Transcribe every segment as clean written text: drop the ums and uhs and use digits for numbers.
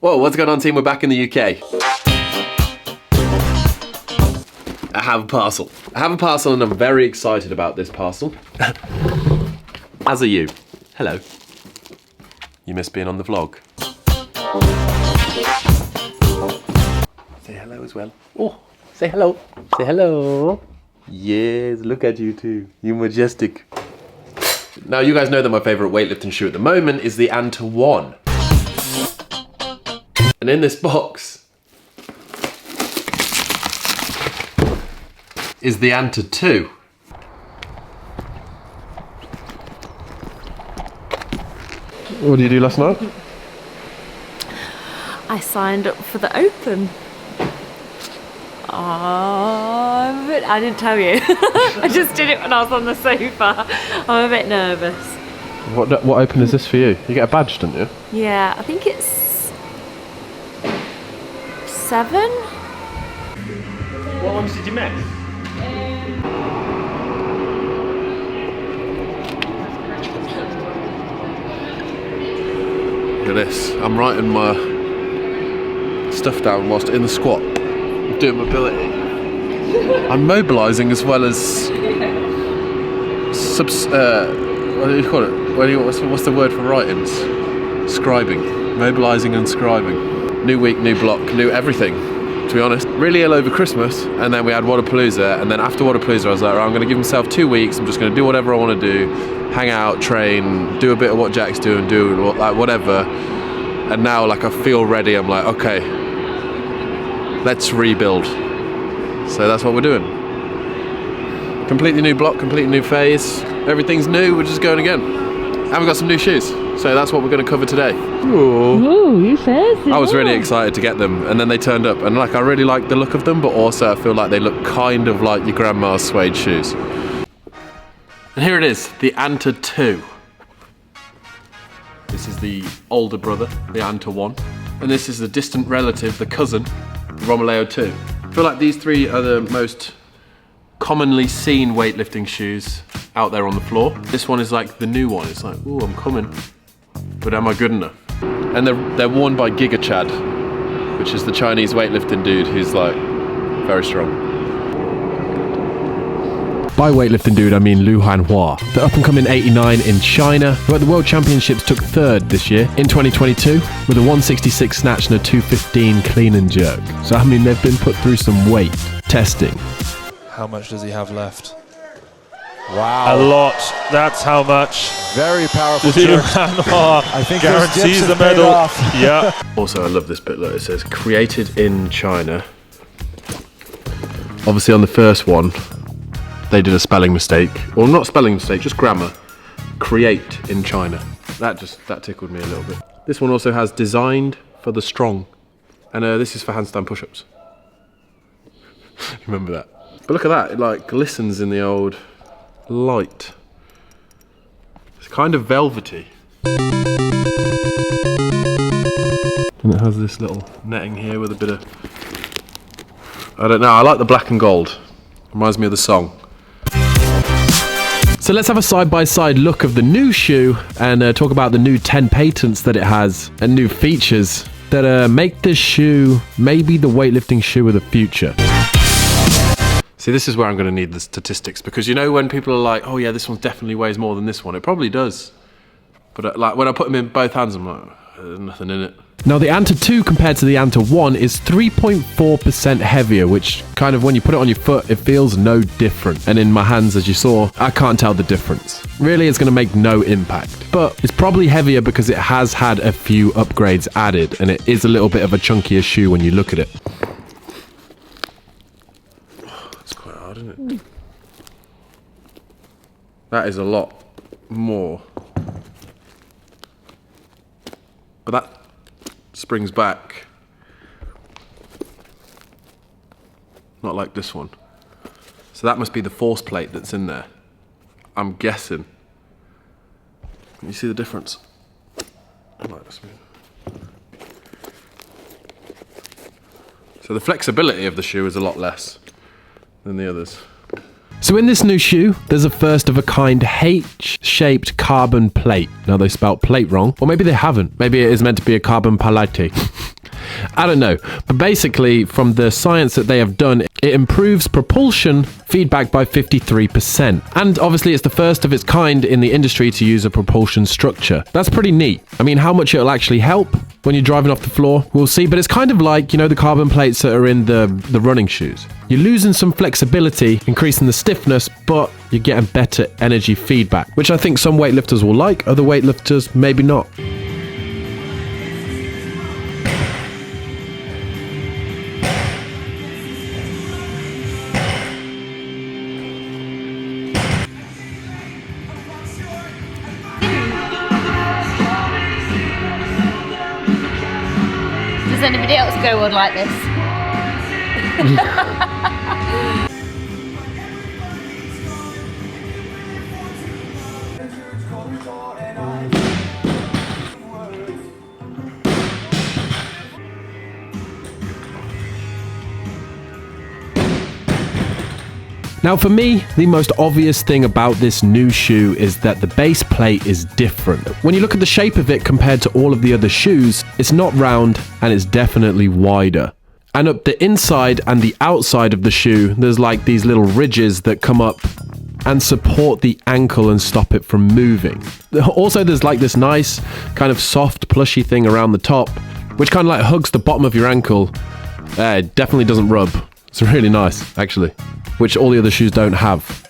Whoa, what's going on, team? We're back in the UK. I have a parcel. And I'm very excited about this parcel. As are you. Hello. You miss being on the vlog. Say hello as well. Oh, say hello. Say hello. Yes, look at you two. You majestic. Now, you guys know that my favourite weightlifting shoe at the moment is the Anta 1. And in this box is the Anta 2. What did you do last night? I signed up for the Open. Oh, I didn't tell you. I just did it when I was on the sofa. I'm a bit nervous. What Open is this for you? You get a badge, don't you? Yeah, I think it's 7. What ones did you miss? Look at this. I'm writing my stuff down whilst in the squat. I'm doing mobility. I'm mobilising as well as what do you call it? What's the word for writings? Scribing. Mobilising and scribing. New week, new block, new everything, to be honest. Really ill over Christmas, and then we had Wodapalooza, and then after Wodapalooza I was like, right, I'm going to give myself 2 weeks, I'm just going to do whatever I want to do, hang out, train, do a bit of what Jack's doing, do like whatever, and now like I feel ready. I'm like, okay, let's rebuild. So that's what we're doing. Completely new block, completely new phase, everything's new, we're just going again. And we've got some new shoes, so that's what we're going to cover today. Ooh, you fancy. I was really excited to get them, and then they turned up, and like I really like the look of them, but also I feel like they look kind of like your grandma's suede shoes. And here it is, the Anta 2. This is the older brother, the Anta 1, and this is the distant relative, the cousin, Romoleo 2. I feel like these three are the most commonly seen weightlifting shoes out there on the floor. This one is like the new one. It's like, ooh, I'm coming, but am I good enough? And they're worn by Giga Chad, which is the Chinese weightlifting dude who's like very strong. By weightlifting dude, I mean Lu Hanhua, the up-and-coming 89 in China, who at the World Championships took 3rd this year in 2022 with a 166 snatch and a 215 clean and jerk. So I mean, they've been put through some weight testing. How much does he have left? Wow. A lot. That's how much. Very powerful Lu jerk. Hanhua I think guarantees the those dips have paid medal. off. Yeah. Also, I love this bit. Look, it says created in China. Obviously, on the first one, they did a spelling mistake. Well, not spelling mistake, just grammar. Create in China. That tickled me a little bit. This one also has designed for the strong, and this is for handstand push-ups. Remember that. But look at that. It like glistens in the old light. It's kind of velvety. And it has this little netting here with a bit of, I don't know, I like the black and gold. Reminds me of the song. So let's have a side-by-side look of the new shoe and talk about the new 10 patents that it has and new features that make this shoe maybe the weightlifting shoe of the future. See, this is where I'm going to need the statistics, because you know when people are like, oh yeah, this one definitely weighs more than this one, it probably does. But like when I put them in both hands, I'm like, there's nothing in it. Now the Anta 2 compared to the Anta 1 is 3.4% heavier, which kind of when you put it on your foot, it feels no different. And in my hands, as you saw, I can't tell the difference. Really, it's going to make no impact. But it's probably heavier because it has had a few upgrades added, and it is a little bit of a chunkier shoe when you look at it. That's quite hard, isn't it? That is a lot more. But that springs back, not like this one. So that must be the force plate that's in there, I'm guessing. Can you see the difference? I like this one. So the flexibility of the shoe is a lot less than the others. So in this new shoe, there's a first of a kind H-shaped carbon plate. Now they spelt plate wrong, or maybe they haven't. Maybe it is meant to be a carbon palate. I don't know. But basically, from the science that they have done, it improves propulsion feedback by 53%. And obviously, it's the first of its kind in the industry to use a propulsion structure. That's pretty neat. I mean, how much it'll actually help when you're driving off the floor, we'll see. But it's kind of like, you know, the carbon plates that are in the running shoes. You're losing some flexibility, increasing the stiffness, but you're getting better energy feedback, which I think some weightlifters will like, other weightlifters maybe not. Does anybody else go on like this? Now for me, the most obvious thing about this new shoe is that the base plate is different. When you look at the shape of it compared to all of the other shoes, it's not round and it's definitely wider. And up the inside and the outside of the shoe, there's like these little ridges that come up and support the ankle and stop it from moving. Also, there's like this nice kind of soft plushy thing around the top, which kind of like hugs the bottom of your ankle. It definitely doesn't rub. It's really nice, actually, which all the other shoes don't have.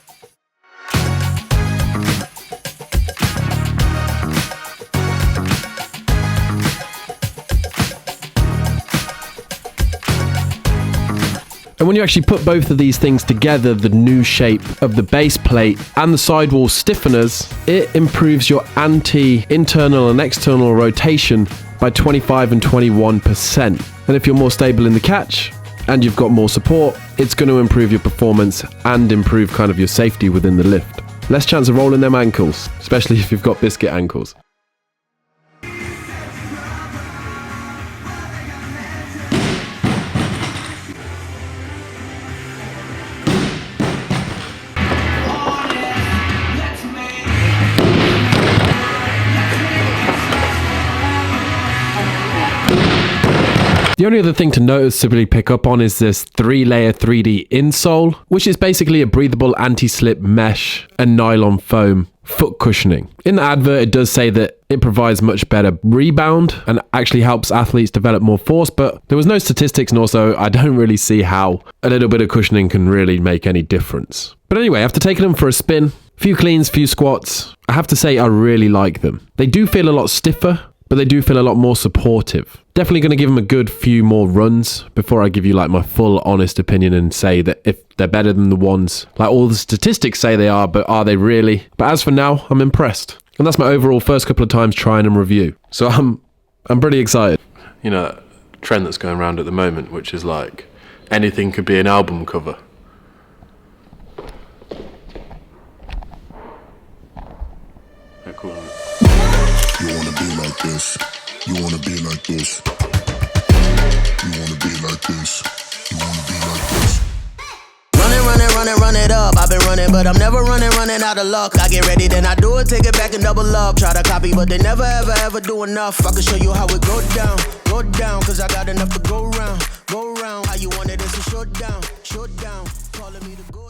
And when you actually put both of these things together, the new shape of the base plate and the sidewall stiffeners, it improves your anti-internal and external rotation by 25 and 21%. And if you're more stable in the catch and you've got more support, it's going to improve your performance and improve kind of your safety within the lift. Less chance of rolling them ankles, especially if you've got biscuit ankles. The only other thing to noticeably pick up on is this 3-layer 3D insole, which is basically a breathable anti-slip mesh and nylon foam foot cushioning. In the advert, it does say that it provides much better rebound and actually helps athletes develop more force, but there was no statistics, and also I don't really see how a little bit of cushioning can really make any difference. But anyway, after taking them for a spin, few cleans, few squats, I have to say I really like them. They do feel a lot stiffer, but they do feel a lot more supportive. Definitely going to give them a good few more runs before I give you like my full honest opinion and say that if they're better than the ones like all the statistics say they are, but are they really? But as for now, I'm impressed. And that's my overall first couple of times trying and review. So I'm pretty excited. You know, that trend that's going around at the moment, which is like anything could be an album cover. How cool. You wanna be like this, you wanna be like this. You wanna be like this, you wanna be like this. Run it up. I've been running, but I'm never running out of luck. I get ready, then I do it, take it back and double up. Try to copy, but they never ever do enough. I can show you how it go down, cause I got enough to go round. How you want it, it's a short down. Calling me to go